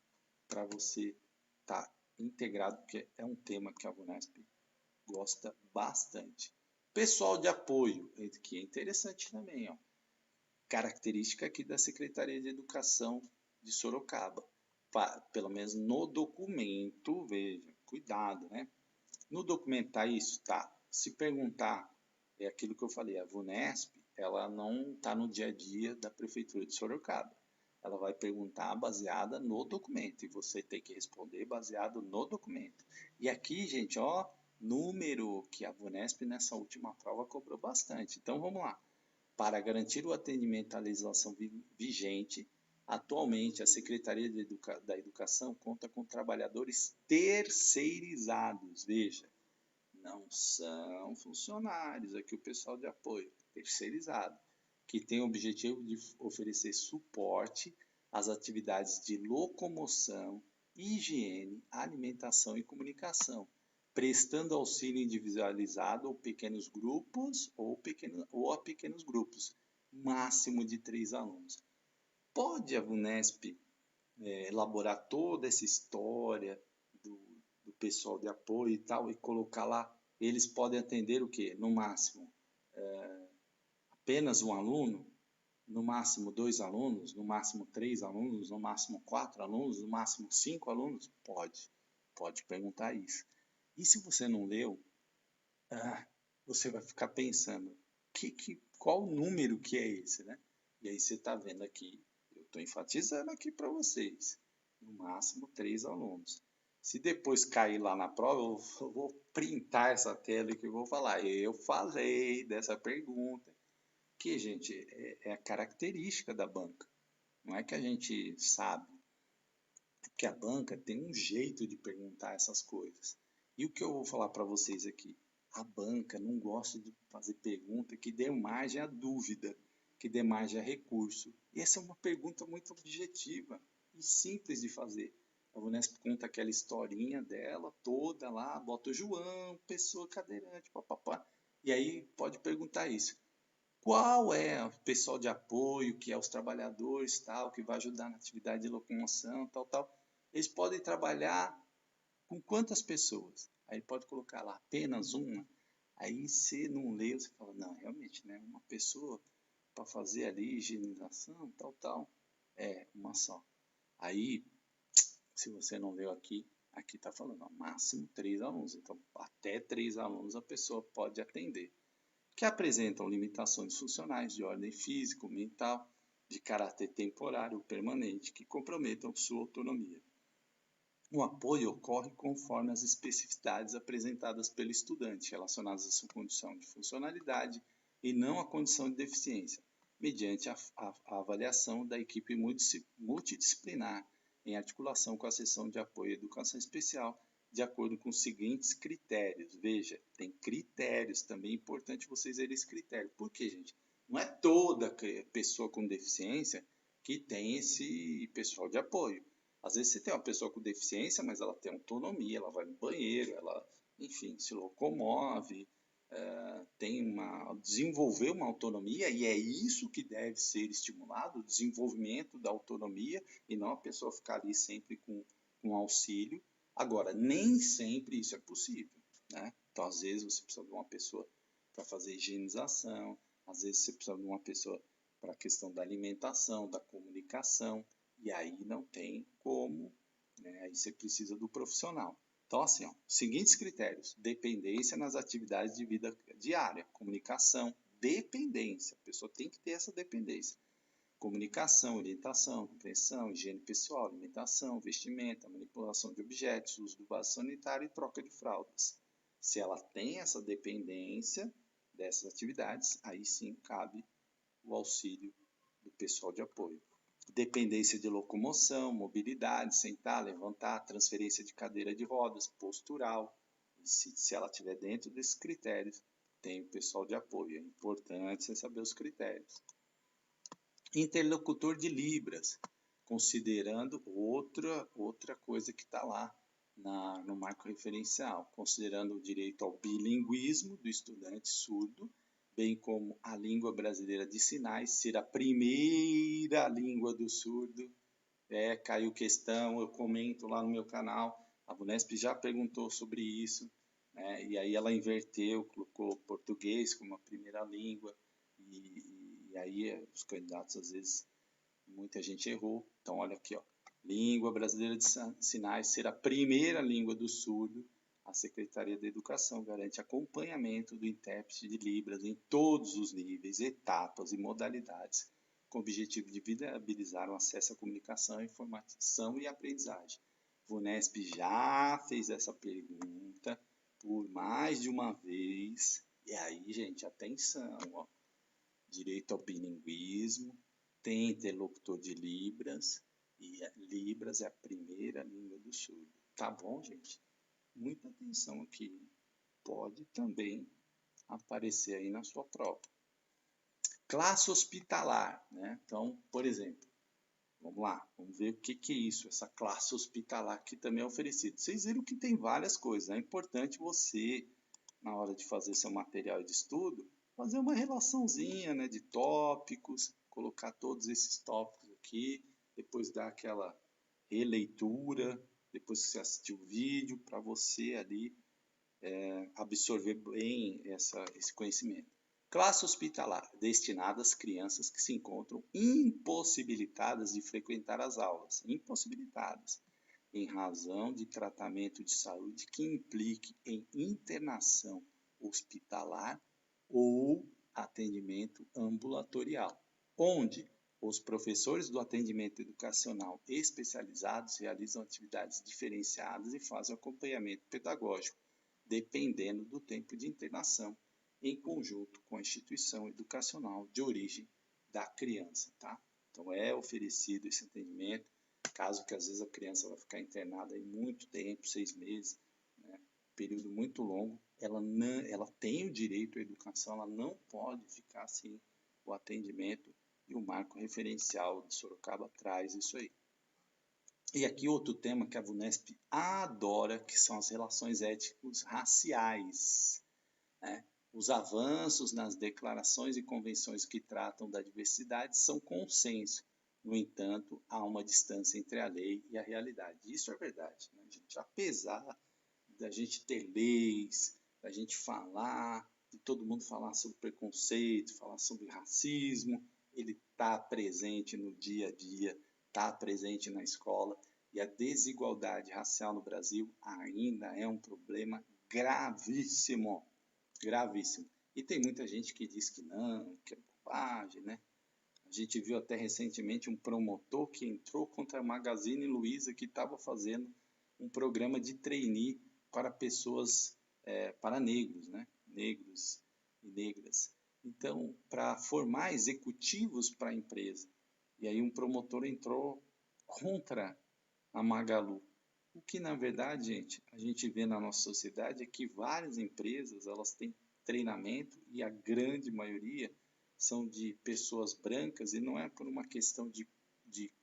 para você estar integrado, porque é um tema que a Vunesp gosta bastante. Pessoal de apoio, que é interessante também, ó. Característica aqui da Secretaria de Educação de Sorocaba. Pelo menos no documento, veja, cuidado, né? No documento tá isso? Tá. Se perguntar, é aquilo que eu falei, a Vunesp, ela não está no dia a dia da Prefeitura de Sorocaba. Ela vai perguntar baseada no documento, e você tem que responder baseado no documento. E aqui, gente, ó, número que a Vunesp nessa última prova cobrou bastante. Então, vamos lá. Para garantir o atendimento à legislação vigente, atualmente a Secretaria da Educação conta com trabalhadores terceirizados. Veja, não são funcionários, aqui o pessoal de apoio, terceirizado, que tem o objetivo de oferecer suporte às atividades de locomoção, higiene, alimentação e comunicação, prestando auxílio individualizado ou pequenos grupos ou a pequenos grupos, máximo de 3 alunos. Pode a Vunesp elaborar toda essa história do pessoal de apoio e tal, e colocar lá, eles podem atender o quê? No máximo, apenas um aluno, no máximo 2 alunos, no máximo 3 alunos, no máximo 4 alunos, no máximo 5 alunos? Pode perguntar isso. E se você não leu, você vai ficar pensando, qual número que é esse, né? E aí você está vendo aqui, eu estou enfatizando aqui para vocês, no máximo 3 alunos. Se depois cair lá na prova, eu vou printar essa tela que eu vou falar. Eu falei dessa pergunta, que, gente, é a característica da banca. Não é que a gente sabe, é que a banca tem um jeito de perguntar essas coisas. E o que eu vou falar para vocês aqui? A banca não gosta de fazer pergunta que dê margem à dúvida, que dê margem a recurso. E essa é uma pergunta muito objetiva e simples de fazer. A Vunesp conta aquela historinha dela toda lá, bota o João, pessoa cadeirante, papapá. E aí pode perguntar isso. Qual é o pessoal de apoio, que é os trabalhadores, tal, que vai ajudar na atividade de locomoção, tal. Eles podem trabalhar com quantas pessoas? Aí pode colocar lá apenas uma. Aí você não lê, você fala, não, realmente, né? Uma pessoa para fazer ali higienização, tal, é uma só. Aí, se você não leu aqui está falando, ó, máximo 3 alunos. Então, até 3 alunos a pessoa pode atender, que apresentam limitações funcionais de ordem física ou mental, de caráter temporário ou permanente, que comprometam sua autonomia. O apoio ocorre conforme as especificidades apresentadas pelo estudante, relacionadas à sua condição de funcionalidade e não à condição de deficiência. mediante a avaliação da equipe multidisciplinar, em articulação com a seção de apoio à educação especial, de acordo com os seguintes critérios. Veja, tem critérios, também é importante vocês verem esse critério. Por quê, gente? Não é toda pessoa com deficiência que tem esse pessoal de apoio. Às vezes você tem uma pessoa com deficiência, mas ela tem autonomia, ela vai no banheiro, ela, enfim, se locomove, desenvolver uma autonomia, e é isso que deve ser estimulado, o desenvolvimento da autonomia, e não a pessoa ficar ali sempre com auxílio. Agora, nem sempre isso é possível, né? Então, às vezes, você precisa de uma pessoa para fazer higienização, às vezes você precisa de uma pessoa para a questão da alimentação, da comunicação, e aí não tem como, né? Aí você precisa do profissional. Então, assim, ó, seguintes critérios: dependência nas atividades de vida diária, comunicação, dependência, a pessoa tem que ter essa dependência. Comunicação, orientação, compreensão, higiene pessoal, alimentação, vestimenta, manipulação de objetos, uso do vaso sanitário e troca de fraldas. Se ela tem essa dependência dessas atividades, aí sim cabe o auxílio do pessoal de apoio. Dependência de locomoção, mobilidade, sentar, levantar, transferência de cadeira de rodas, postural. Se ela estiver dentro desses critérios, tem o pessoal de apoio. É importante você saber os critérios. Interlocutor de Libras, considerando outra coisa que está lá no marco referencial, considerando o direito ao bilinguismo do estudante surdo, bem como a língua brasileira de sinais ser a primeira língua do surdo. Caiu questão, eu comento lá no meu canal, a Vunesp já perguntou sobre isso, né? E aí ela inverteu, colocou português como a primeira língua, e aí os candidatos, às vezes, muita gente errou. Então, olha aqui, ó, língua brasileira de sinais ser a primeira língua do surdo. A Secretaria da Educação garante acompanhamento do intérprete de Libras em todos os níveis, etapas e modalidades, com o objetivo de viabilizar o acesso à comunicação, informação e aprendizagem. Vunesp já fez essa pergunta por mais de uma vez. E aí, gente, atenção, ó. Direito ao bilinguismo, tem interlocutor de Libras, e Libras é a primeira língua do surdo. Tá bom, gente? Muita atenção aqui. Pode também aparecer aí na sua prova. Classe hospitalar, né? Então, por exemplo, vamos lá, vamos ver o que é isso, essa classe hospitalar que também é oferecida. Vocês viram que tem várias coisas, é importante você, na hora de fazer seu material de estudo, fazer uma relaçãozinha, né, de tópicos, colocar todos esses tópicos aqui, depois dar aquela releitura, depois que você assistiu o vídeo, para você ali absorver bem esse conhecimento. Classe hospitalar, destinada às crianças que se encontram impossibilitadas de frequentar as aulas, impossibilitadas, em razão de tratamento de saúde que implique em internação hospitalar ou atendimento ambulatorial, onde os professores do atendimento educacional especializados realizam atividades diferenciadas e fazem acompanhamento pedagógico, dependendo do tempo de internação, em conjunto com a instituição educacional de origem da criança, tá? Então é oferecido esse atendimento, caso que às vezes a criança vai ficar internada aí muito tempo, 6 meses, né? Período muito longo, ela tem o direito à educação, ela não pode ficar sem o atendimento, e o marco referencial de Sorocaba traz isso aí. E aqui outro tema que a Vunesp adora, que são as relações étnicos raciais, né? Os avanços nas declarações e convenções que tratam da diversidade são consenso. No entanto, há uma distância entre a lei e a realidade. Isso é verdade, né, gente? Apesar da gente ter leis, da gente falar, de todo mundo falar sobre preconceito, falar sobre racismo, ele está presente no dia a dia, está presente na escola, e a desigualdade racial no Brasil ainda é um problema gravíssimo. Gravíssimo. E tem muita gente que diz que não, que é bobagem, né? A gente viu até recentemente um promotor que entrou contra a Magazine Luiza, que estava fazendo um programa de trainee para pessoas, para negros, né? Negros e negras. Então, para formar executivos para a empresa. E aí um promotor entrou contra a Magalu. O que, na verdade, gente, a gente vê na nossa sociedade é que várias empresas, elas têm treinamento e a grande maioria são de pessoas brancas e não é por uma questão de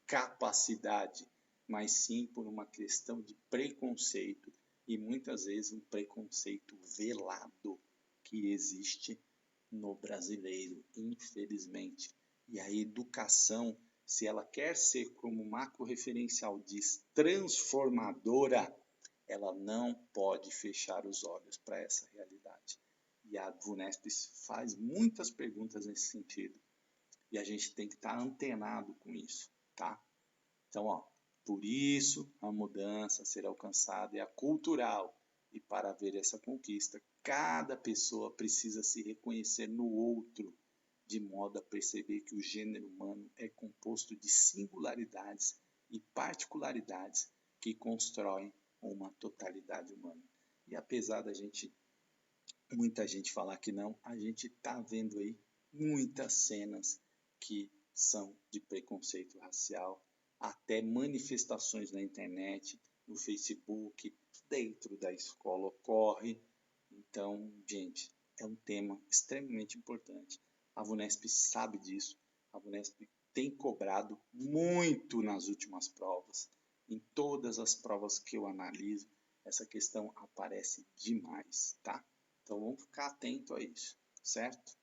capacidade, mas sim por uma questão de preconceito e muitas vezes um preconceito velado que existe no brasileiro, infelizmente. E a educação, se ela quer ser como macro-referencial diz, transformadora, ela não pode fechar os olhos para essa realidade. E a VUNESP faz muitas perguntas nesse sentido. E a gente tem que estar antenado com isso, tá? Então, ó, por isso a mudança a ser alcançada é a cultural. E para ver essa conquista, cada pessoa precisa se reconhecer no outro, de modo a perceber que o gênero humano é composto de singularidades e particularidades que constroem uma totalidade humana. E apesar da gente, muita gente falar que não, a gente está vendo aí muitas cenas que são de preconceito racial, até manifestações na internet, no Facebook, dentro da escola ocorre. Então, gente, é um tema extremamente importante. A VUNESP sabe disso, a VUNESP tem cobrado muito nas últimas provas. Em todas as provas que eu analiso, essa questão aparece demais, tá? Então vamos ficar atento a isso, certo?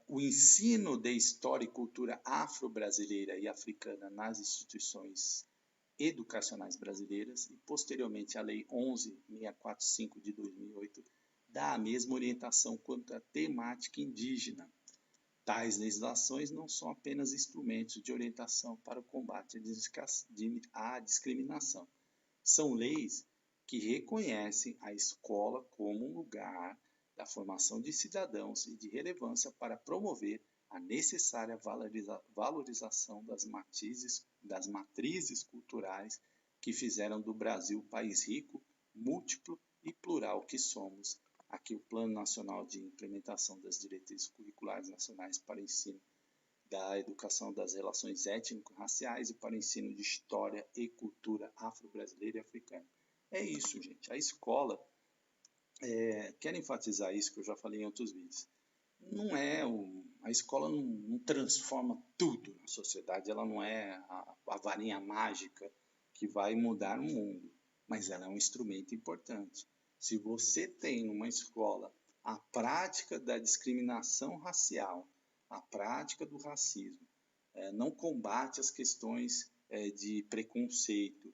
O ensino de história e cultura afro-brasileira e africana nas instituições educacionais brasileiras e, posteriormente, a Lei 11.645 de 2008 dá a mesma orientação quanto à temática indígena. Tais legislações não são apenas instrumentos de orientação para o combate à discriminação. São leis que reconhecem a escola como um lugar da formação de cidadãos e de relevância para promover a necessária valorização das matrizes culturais que fizeram do Brasil o país rico, múltiplo e plural que somos. Aqui o Plano Nacional de Implementação das Diretrizes Curriculares Nacionais para o Ensino da Educação das Relações Étnico-Raciais e para o Ensino de História e Cultura Afro-Brasileira e Africana. É isso, gente. A escola, quero enfatizar isso que eu já falei em outros vídeos, não é a escola não transforma tudo na sociedade, ela não é a varinha mágica que vai mudar o mundo, mas ela é um instrumento importante. Se você tem numa escola a prática da discriminação racial, a prática do racismo, não combate as questões de preconceito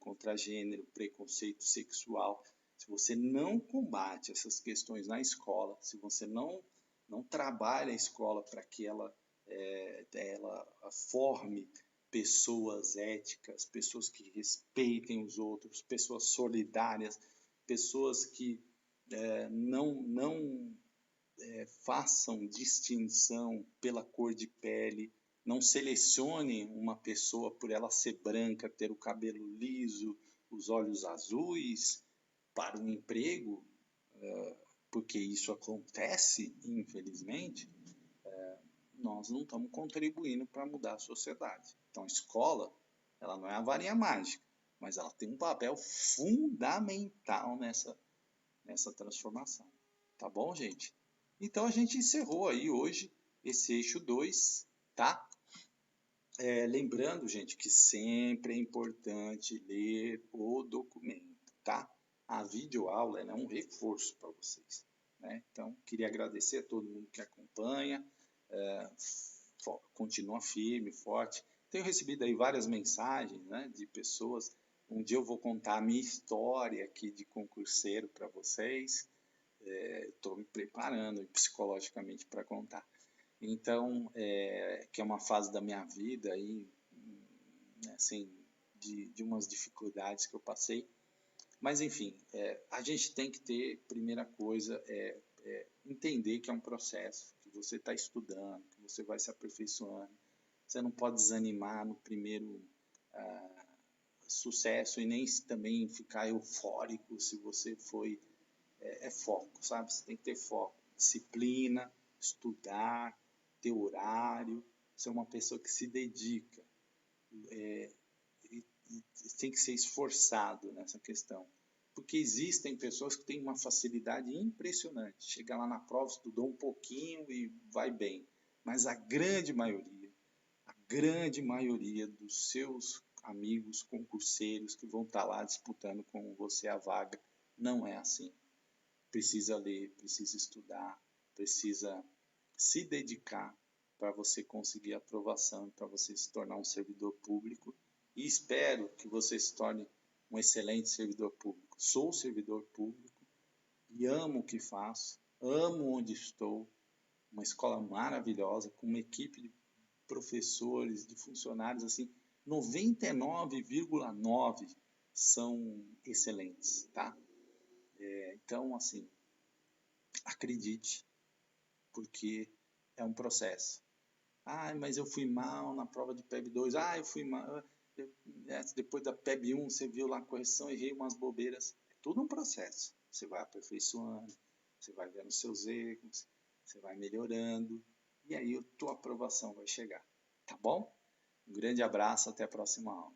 contra gênero, preconceito sexual, se você não combate essas questões na escola, se você não trabalha a escola para que ela forme pessoas éticas, pessoas que respeitem os outros, pessoas solidárias, pessoas que não façam distinção pela cor de pele, não selecione uma pessoa por ela ser branca, ter o cabelo liso, os olhos azuis, para um emprego, porque isso acontece, infelizmente, nós não estamos contribuindo para mudar a sociedade. Então, a escola, ela não é a varinha mágica, mas ela tem um papel fundamental nessa transformação. Tá bom, gente? Então, a gente encerrou aí hoje esse eixo 2, tá? Lembrando, gente, que sempre é importante ler o documento, tá? A videoaula é um reforço para vocês, né? Então, queria agradecer a todo mundo que acompanha, continua firme, forte. Tenho recebido aí várias mensagens, né, de pessoas. Um dia eu vou contar a minha história aqui de concurseiro para vocês. Estou me preparando psicologicamente para contar. Então, que é uma fase da minha vida aí, assim, de umas dificuldades que eu passei. Mas, enfim, a gente tem que ter, primeira coisa, entender que é um processo, que você está estudando, que você vai se aperfeiçoando. Você não pode desanimar no primeiro sucesso e nem também ficar eufórico se você foi... foco, sabe? Você tem que ter foco. disciplina, estudar, ter horário, ser uma pessoa que se dedica. E tem que ser esforçado nessa questão. Porque existem pessoas que têm uma facilidade impressionante. Chega lá na prova, estudou um pouquinho e vai bem. Mas a grande maioria dos seus amigos concurseiros que vão estar lá disputando com você a vaga, não é assim. Precisa ler, precisa estudar, precisa se dedicar para você conseguir a aprovação, para você se tornar um servidor público. E espero que você se torne um excelente servidor público. Sou servidor público e amo o que faço, amo onde estou. Uma escola maravilhosa, com uma equipe de professores, de funcionários, assim, 99,9 são excelentes, tá? Então, assim, acredite, porque é um processo. Ah, mas eu fui mal na prova de PEB 2. Ah, eu fui mal. Depois da PEB 1, você viu lá a correção, errei umas bobeiras. É tudo um processo. Você vai aperfeiçoando, você vai vendo seus erros, você vai melhorando, e aí a tua aprovação vai chegar. Tá bom? Um grande abraço, até a próxima aula.